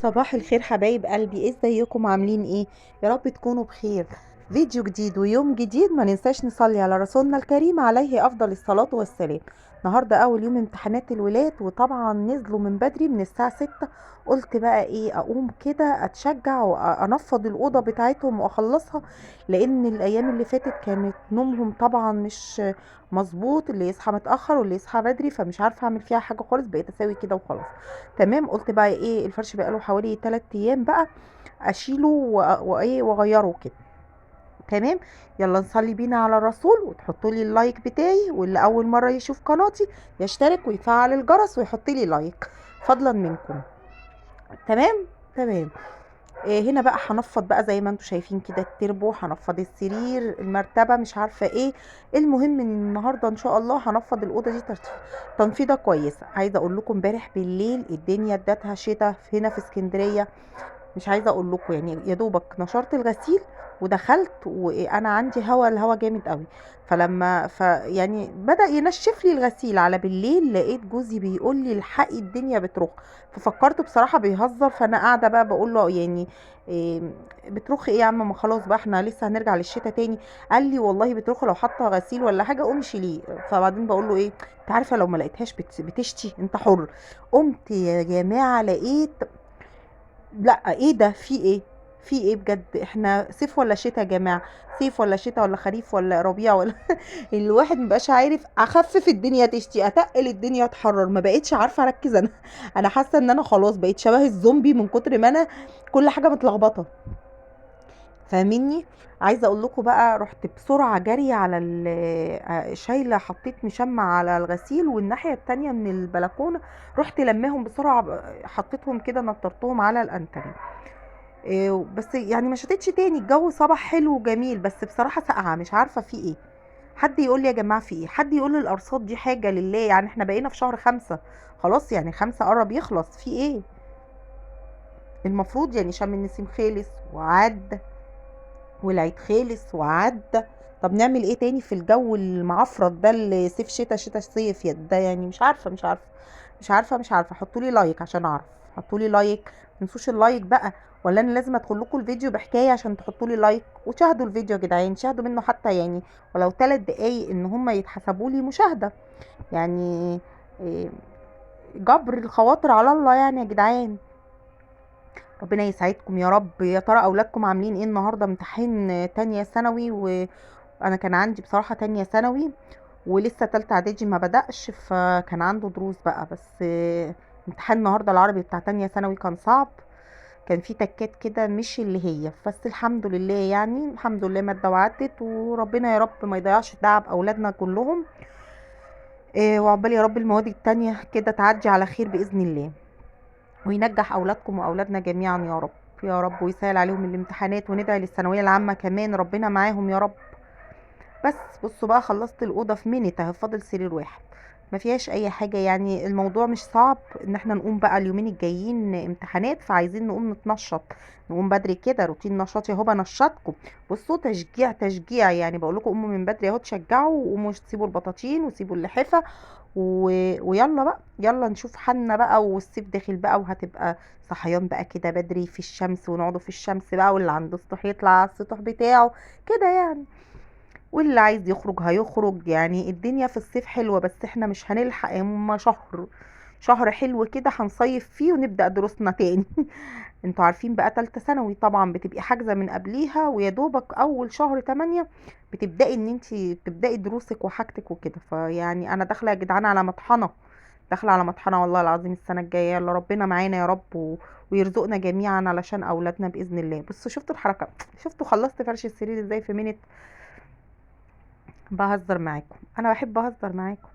صباح الخير حبايب قلبي، ازيكم عاملين ايه؟ يا رب تكونوا بخير. فيديو جديد ويوم جديد، ما ننساش نصلي على رسولنا الكريم عليه افضل الصلاة والسلام. النهاردة اول يوم امتحانات الولاد، وطبعا نزلوا من بدري من الساعة 6. قلت بقى ايه، اقوم كده اتشجع وانفض الاوضة بتاعتهم واخلصها، لان الايام اللي فاتت كانت نومهم طبعا مش مظبوط، اللي يصحى متأخر واللي يصحى بدري، فمش عارفة اعمل فيها حاجة خالص، بقيت اسوي كده وخلاص. تمام، قلت بقى ايه، الفرش بقاله حوالي 3 ايام بقى، اشيله وايه واغيره كده. تمام. يلا نصلي بينا على الرسول، وتحطوا لي اللايك بتاعي، واللي اول مره يشوف قناتي يشترك ويفعل الجرس ويحط لي لايك فضلا منكم. تمام. تمام. إيه هنا بقى، هنفض بقى زي ما انتم شايفين كده التربو، هنفض السرير، المرتبه، مش عارفه ايه. المهم ان النهارده ان شاء الله هنفض الاوضه دي تنفيضه كويسه. عايزه اقول لكم امبارح بالليل الدنيا ادتها شتاء هنا في اسكندريه. مش عايزه اقول لكم، يعني يا دوبك نشرت الغسيل ودخلت، وانا عندي الهوا جامد قوي. يعني بدا ينشف لي الغسيل على بالليل، لقيت جوزي بيقول لي الحقي الدنيا بترخ. ففكرت بصراحه بيهزر، فانا قاعده بقى بقول له يعني إيه، بترخ ايه يا عم، ما خلاص بقى احنا لسه هنرجع للشتاء تاني. قال لي والله بترخ، لو حاطه غسيل ولا حاجه قومي شيليه. فبعدين بقول له ايه، انت عارفه لو ما لقيتهاش بتشتي، انت حر. قمت يا جماعه لقيت، لا ايه ده، في ايه؟ في ايه بجد؟ احنا صيف ولا شتاء يا جماعه؟ صيف ولا شتاء ولا خريف ولا ربيع ولا الواحد مبقاش عارف. اخفف الدنيا تشتي، اتقل الدنيا تحرر، ما بقيتش عارفه اركز انا. انا حاسه ان انا خلاص بقيت شبه الزومبي من كتر ما انا كل حاجه متلخبطه. فاهميني؟ عايزه اقول لكم بقى، رحت بسرعه جري على شايله، حطيت مشمع على الغسيل، والناحيه التانية من البلكونه رحت لماهم بسرعه، حطيتهم كده نطرتهم على الانتريه. بس يعني ما شتتش تاني، الجو صباح حلو وجميل، بس بصراحة ساقعة، مش عارفة في ايه. حد يقول لي يا جماعة في ايه، حد يقول لي الارصاد دي حاجة لله، يعني احنا بقينا في شهر 5 خلاص، يعني 5 قرب يخلص، في ايه؟ المفروض يعني شم النسيم خلص وعد، والعيد خلص وعدى. طب نعمل ايه تاني في الجو المعفرط ده، اللي صيف شتا شتا صيف ده؟ يعني مش عارفه. حطوا لي لايك عشان اعرف. حطوا لي لايك، متنسوش اللايك بقى. ولا انا لازم ادخل لكم الفيديو بحكايه عشان تحطوا لي لايك وتشاهدوا الفيديو يا جدعان؟ شاهدوا منه حتى يعني ولو 3 دقايق، ان هم يتحسبوا لي مشاهده يعني. إيه، جبر الخواطر على الله يعني يا جدعان. ربنا يسعدكم يا رب. يا ترى اولادكم عاملين ايه النهارده؟ امتحان تانية ثانوي، وانا كان عندي بصراحة تانية ثانوي، ولسه تالتة اعدادي ما بدأش، فكان عنده دروس بقى. بس امتحان النهارده العربي بتاع تانية ثانوي كان صعب، كان في تكات كده مش اللي هي، بس الحمد لله يعني، الحمد لله مادة وعدت، وربنا يا رب ما يضيعش تعب اولادنا كلهم. وعقبال يا رب المواد التانية كده تعدي على خير بإذن الله، وينجح اولادكم واولادنا جميعا يا رب. يا رب، ويسهل عليهم الامتحانات، وندعي للثانويه العامه كمان ربنا معاهم يا رب. بس بصوا بقى، خلصت الاوضه في مينت اهي، فاضل سرير واحد، ما فيهاش اي حاجه، يعني الموضوع مش صعب. ان احنا نقوم بقى اليومين الجايين امتحانات، فعايزين نقوم نتنشط، نقوم بدري كده، روتين نشاط اهو بنشطكم. بصوا، تشجيع تشجيع يعني، بقول لكم قوموا من بدري اهو، تشجعوا وقوموا تسيبوا البطاطين وسيبوا اللحفه و... ويلا بقى، يلا نشوف حالنا بقى، والصيف داخل بقى، وهتبقى صحيان بقى كده بدري في الشمس، ونقعدوا في الشمس بقى، واللي عنده سطح يطلع على السطح بتاعه كده يعني، واللي عايز يخرج هيخرج. يعني الدنيا في الصيف حلوة، بس احنا مش هنلحق، اما شهر حلو كده هنصيف فيه ونبدأ دروسنا تاني. انتوا عارفين بقى تالتة ثانوي طبعا بتبقي حاجزة من قبليها، ويا دوبك اول شهر 8 بتبدأي ان انتي تبدأي دروسك وحاجتك وكده. فيعني انا داخلة يا جدعان على مطحنة، داخلة على مطحنة والله العظيم السنة الجاية. يلا ربنا معانا يا رب، ويرزقنا جميعا علشان اولادنا بإذن الله. بصوا شفتوا الحركة، شفتوا خلصت فرش السرير ازاي في منت؟ بهزر معاكم، انا بحب اهزر معاكم.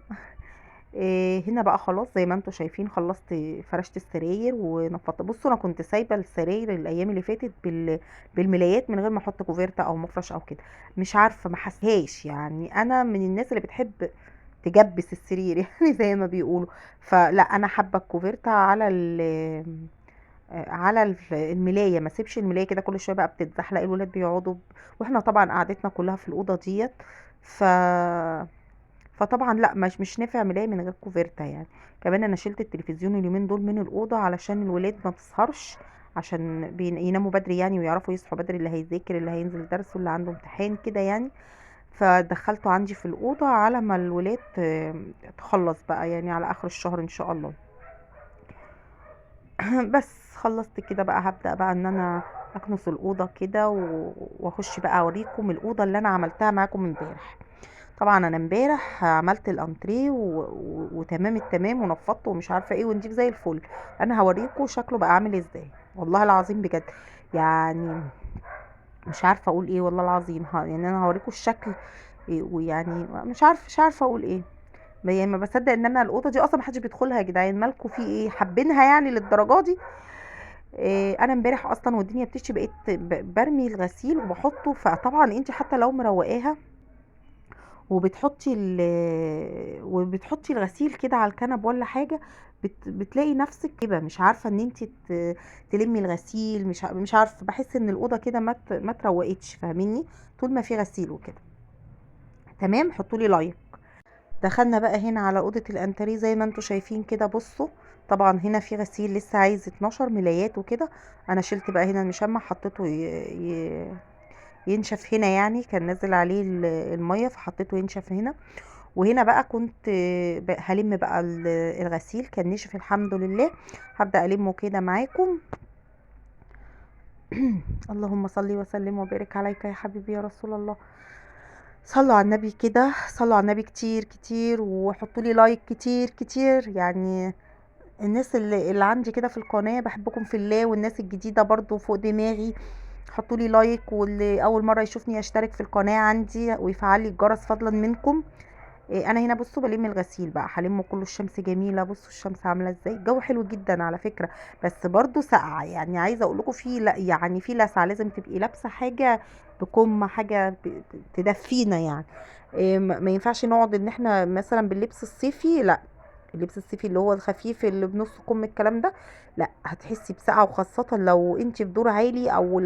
إيه هنا بقى خلاص زي ما انتم شايفين، خلصت فرشت السراير ونفضت. بصوا انا كنت سايبه السراير الايام اللي فاتت بالملايات من غير ما احط كوفيرتا او مفرش او كده، مش عارفه ما حسهاش، يعني انا من الناس اللي بتحب تجبس السرير يعني زي ما بيقولوا. فلا، انا حابه الكوفيرتا على الملايه، ما سيبش الملايه كده كل شويه بقى بتتزحلق، الولاد بيقعدوا واحنا طبعا قعدتنا كلها في الاوضه ديت. ف فطبعا لا، مش نافع ملاية من غير كوفيرتا يعني. كمان انا شلت التلفزيون اليومين دول من الاوضه علشان الولاد ما تسهرش عشان يناموا بدري يعني، ويعرفوا يصحوا بدري، اللي هيذاكر اللي هينزل درس واللي عنده امتحان كده يعني. فدخلته عندي في الأوضة على ما الولاد تخلص بقى يعني على آخر الشهر إن شاء الله. بس خلصت كده بقى، هبدأ بقى ان انا اكنس الأوضة كده واخش بقى اوريكم الأوضة اللي انا عملتها معاكم امبارح. طبعا انا امبارح عملت الانتريه وتمام التمام ونفضته ومش عارفه ايه ونضيف زي الفل. انا هوريكم شكله بقى عامل ازاي، والله العظيم بجد يعني مش عارفه اقول ايه، والله العظيم يعني انا هوريكم الشكل. ويعني مش عارفه اقول ايه. يعني ما بصدق ان انا الاوضه دي اصلا محدش بيدخلها. يا جدعان مالكوا في ايه، حابينها يعني للدرجه دي؟ إيه، انا امبارح اصلا والدنيا بتشتي بقيت برمي الغسيل وبحطه. فطبعا انت حتى لو مروقاها وبتحطي الغسيل كده على الكنب ولا حاجه، بتلاقي نفسك كده مش عارفه ان انت تلمي الغسيل. مش عارفه، بحس ان الاوضه كده ما تروقتش، فاهميني؟ طول ما في غسيل وكده. تمام، حطوا لي لايك. دخلنا بقى هنا على اوضه الانتريه زي ما انتم شايفين كده، بصوا. طبعا هنا في غسيل لسه عايز 12 ملايات وكده. انا شلت بقى هنا المشمع، حطيته ينشف هنا يعني، كان نازل عليه الميه فحطيته ينشف هنا. وهنا بقى كنت هلم بقى الغسيل، كان نشف الحمد لله. هبدأ ألمه كده معاكم. اللهم صل وسلم وبارك عليك يا حبيبي يا رسول الله. صلوا على النبي كده، صلوا على النبي كتير كتير، وحطوا لي لايك كتير كتير يعني. الناس اللي عندي كده في القناة بحبكم في الله، والناس الجديدة برضو فوق دماغي. حطوا لي لايك، واللي اول مرة يشوفني يشترك في القناة عندي ويفعل لي الجرس فضلا منكم. انا هنا بصوا بلم الغسيل بقى، هلمه كله. الشمس جميله، بصوا الشمس عامله ازاي، الجو حلو جدا على فكره. بس برضو ساقعه يعني، عايزه اقول لكم في لا يعني في لسعه، لازم تبقي لابسه حاجه بكم، حاجه تدفينا يعني. ما ينفعش نقعد ان احنا مثلا باللبس الصيفي، لا. اللبس الصيفي اللي هو الخفيف اللي بنص كم الكلام ده، لا هتحسي بسقعه. وخاصه لو انت في دور عالي او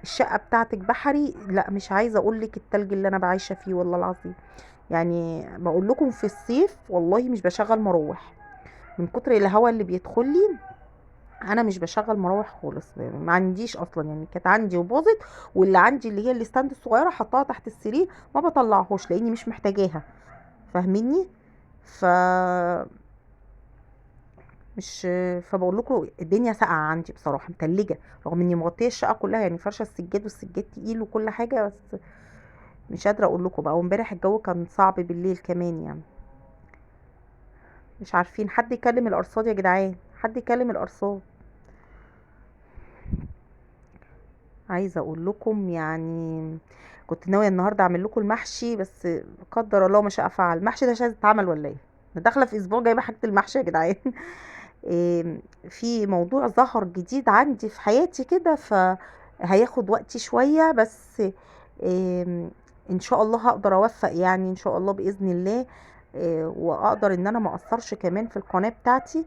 الشقه بتاعتك بحري، لا مش عايزه اقول لك التلج اللي انا بعيشه فيه والله العظيم. يعني بقول لكم في الصيف والله مش بشغل مروح من كتر الهواء اللي بيدخل لي. انا مش بشغل مروح خالص، ما عنديش اصلا يعني. كانت عندي وباظت، واللي عندي اللي هي الستاند الصغيره حطاها تحت السرير، ما بطلعهوش لاني مش محتاجاها، فاهميني؟ ف مش فبقول لكم الدنيا ساقعه عندي بصراحه، متلجه، رغم اني مغطيه الشقه كلها يعني، فرشه السجاد والسجاد تقيل وكل حاجه، بس مش قادره اقول لكم بقى. وامبارح الجو كان صعب بالليل كمان يعني. مش عارفين حد يكلم الارصاد يا جدعان، حد يكلم الارصاد. عايزه اقول لكم يعني كنت ناويه النهارده اعمل لكم المحشي، بس قدر الله ما شاء فعل. المحشي ده مش عايز يتعمل ولا ايه؟ انا داخله في اسبوع جايبه حاجه المحشي يا جدعان. في موضوع ظهر جديد عندي في حياتي كده، فهياخد وقتي شويه بس. إيه، ان شاء الله هقدر اوفق يعني، ان شاء الله باذن الله. واقدر ان انا ما اقصرش كمان في القناه بتاعتي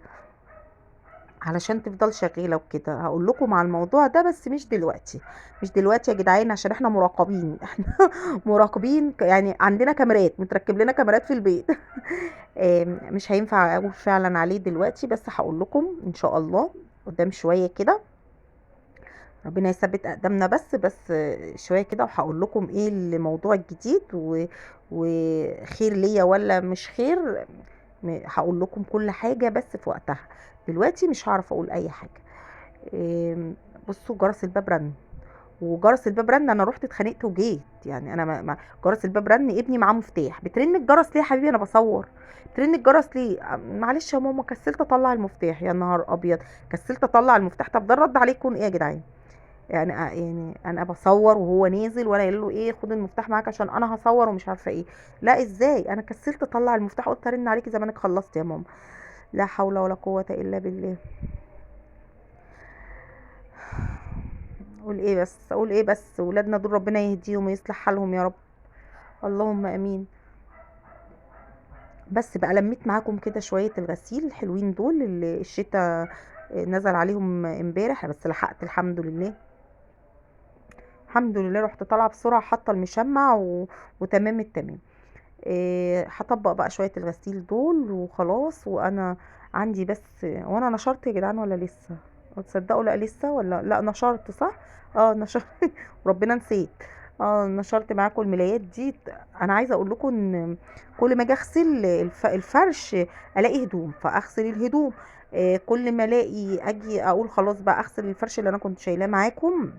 علشان تفضل شغاله وكده. هقول لكم على الموضوع ده بس مش دلوقتي. مش دلوقتي يا جدعان، عشان احنا مراقبين. احنا مراقبين يعني، عندنا كاميرات، متركب لنا كاميرات في البيت. مش هينفع اقول فعلا عليه دلوقتي، بس هقول لكم ان شاء الله قدام شويه كده. ربنا يثبت اقدامنا بس شويه كده، وهقول لكم ايه الموضوع الجديد وخير ليا ولا مش خير. هقول لكم كل حاجه بس في وقتها. دلوقتي مش هعرف اقول اي حاجه. بصوا جرس الباب رن، وجرس الباب رن انا رحت اتخانقت وجيت يعني. انا جرس الباب رن، ابني معاه مفتاح. بترن الجرس ليه يا حبيبي؟ انا بصور. بترن الجرس ليه؟ معلش يا ماما كسلت اطلع المفتاح. يا نهار ابيض، كسلت اطلع المفتاح؟ طب ده الرد عليكم ايه يا جدعان؟ يعني انا بصور وهو نازل، وانا قايل له ايه خد المفتاح معاك عشان انا هصور ومش عارفه ايه. لا ازاي، انا كسلت اطلع المفتاح، قلت ارن عليكي زمانك خلصت يا ماما. لا حول ولا قوه الا بالله. اقول ايه بس ولادنا دول ربنا يهديهم ويصلح حالهم يا رب، اللهم امين. بس بقى لميت معاكم كده شويه الغسيل الحلوين دول اللي الشتاء نزل عليهم امبارح، بس لحقت الحمد لله. الحمد لله رحت طالعه بسرعه حاطه المشمع وتمام التمام. هطبق بقى شويه الغسيل دول وخلاص. وانا عندي بس، وانا نشرت يا جدعان ولا لسه؟ تصدقوا لا لسه، ولا لا نشرت صح؟ اه نشرت وربنا نسيت. اه نشرت معاكم الملايات دي. انا عايزه اقول لكم ان كل ما اجي اغسل الفرش الاقي هدوم، فاغسل الهدوم. كل ما اجي اقول خلاص بقى اغسل الفرش اللي انا كنت شايلاه معاكم،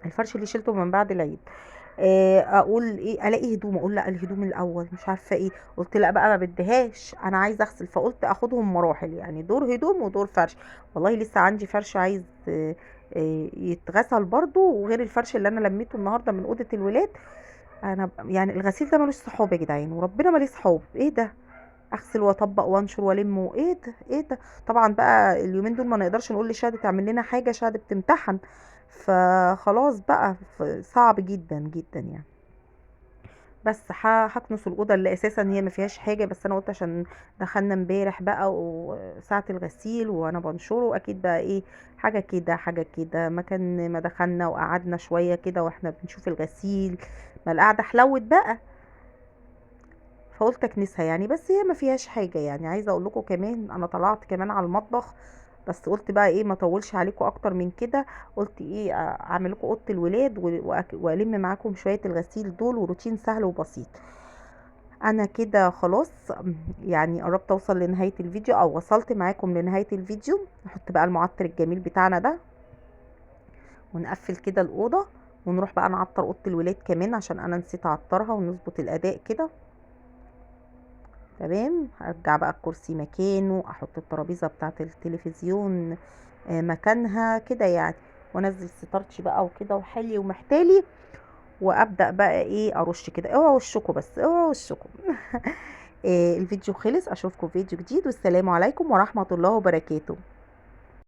الفرش اللي شيلته من بعد العيد. اقول ايه الاقي هدوم، اقول لا الهدوم الاول مش عارفه ايه. قلت لا بقى ما بديهاش، انا عايزه اغسل، فقلت اخدهم مراحل يعني، دور هدوم ودور فرش. والله لسه عندي فرش عايز يتغسل برضو، وغير الفرش اللي انا لميته النهارده من اوضه الولاد. انا يعني الغسيل ده ملوش صحاب يا جدعان، وربنا ماليه صحاب. ايه ده؟ اغسل واطبق وانشر والم، ايه ده ايه ده؟ طبعا بقى اليومين دول ما نقدرش نقول لشهد تعمل لنا حاجه، شهد بتمتحن، فخلاص بقى صعب جدا جدا يعني. بس هكنس الاوضه اللي اساسا هي ما فيهاش حاجه، بس انا قلت عشان دخلنا امبارح بقى وساعه الغسيل وانا بنشره، اكيد بقى ايه حاجه كده حاجه كده. مكان ما دخلنا وقعدنا شويه كده واحنا بنشوف الغسيل، ما القعده حلوت بقى، فقلت اكنسها يعني. بس هي ما فيهاش حاجه يعني. عايزه اقول لكم كمان انا طلعت كمان على المطبخ، بس قلت بقى ايه ما اطولش عليكم اكتر من كده. قلت ايه اعمل لكم اوضه الولاد والم معاكم شويه الغسيل دول، وروتين سهل وبسيط. انا كده خلاص يعني قربت اوصل لنهايه الفيديو، او وصلت معاكم لنهايه الفيديو. نحط بقى المعطر الجميل بتاعنا ده، ونقفل كده الاوضه، ونروح بقى نعطر اوضه الولاد كمان عشان انا نسيت اعطرها، ونظبط الاداء كده. تمام. هرجع بقى الكرسي مكانه، احط الترابيزه بتاعه التلفزيون مكانها كده يعني، وانزل ستارتش بقى وكده وحلي ومحتالي، وابدا بقى ايه ارش كده. اوعوا وشكم، بس اوعوا وشكم. الفيديو خلص، اشوفكم فيديو جديد، والسلام عليكم ورحمه الله وبركاته.